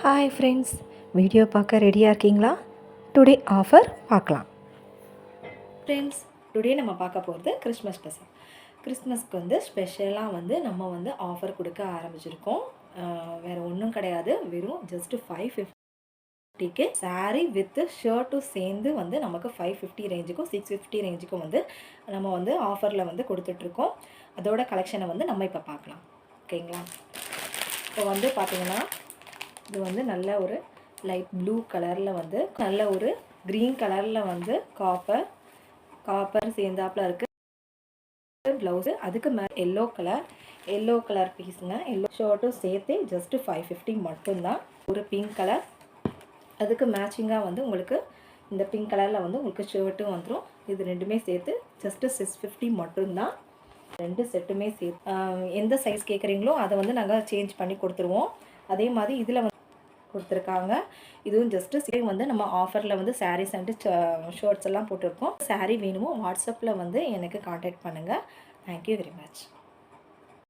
Hi friends, video பார்க்க ரெடியாக இருக்கீங்களா? டுடே ஆஃபர் பார்க்கலாம். ஃப்ரெண்ட்ஸ், டுடே நம்ம பார்க்க போகிறது கிறிஸ்மஸ் ஸ்பெஷல். கிறிஸ்மஸ்க்கு ஸ்பெஷலாக நம்ம ஆஃபர் கொடுக்க ஆரம்பிச்சிருக்கோம். வேறு ஒன்றும் கிடையாது, வெறும் ஜஸ்ட்டு 550க்கு சாரீ வித் ஷர்ட்டும் சேர்ந்து நமக்கு 550 ரேஞ்சுக்கும் 650 ரேஞ்சுக்கும் நம்ம ஆஃபரில் கொடுத்துட்ருக்கோம். அதோட கலெக்ஷனை நம்ம இப்போ பார்க்கலாம். ஓகேங்களா? இப்போ பார்த்தீங்கன்னா இது நல்ல ஒரு லைட் ப்ளூ கலரில் நல்ல ஒரு க்ரீன் கலரில் காப்பர் சேர்ந்தாப்பில் இருக்குது ப்ளவுஸு. அதுக்கு மேலே எல்லோ கலர் பீஸுங்க. எல்லோ ஷர்ட்டும் சேர்த்து ஜஸ்ட்டு 550 மட்டும்தான். ஒரு பிங்க் கலர், அதுக்கு மேட்சிங்காக உங்களுக்கு இந்த பிங்க் கலரில் உங்களுக்கு ஷர்ட்டும் வந்துடும். இது ரெண்டுமே சேர்த்து ஜஸ்ட்டு 650 மட்டும்தான். ரெண்டு செட்டுமே சேர்த்து எந்த சைஸ் கேட்குறீங்களோ அதை நாங்கள் சேஞ்ச் பண்ணி கொடுத்துருவோம். அதே மாதிரி இதில் கொடுத்துருக்காங்க. இதுவும் ஜஸ்ட்டு நம்ம ஆஃபரில் சாரீஸ் அண்டு ஷர்ட்ஸ் எல்லாம் போட்டிருக்கோம். சாரீ வேணுமோ வாட்ஸ்அப்பில் எனக்கு காண்டாக்ட் பண்ணுங்கள். Thank you very much.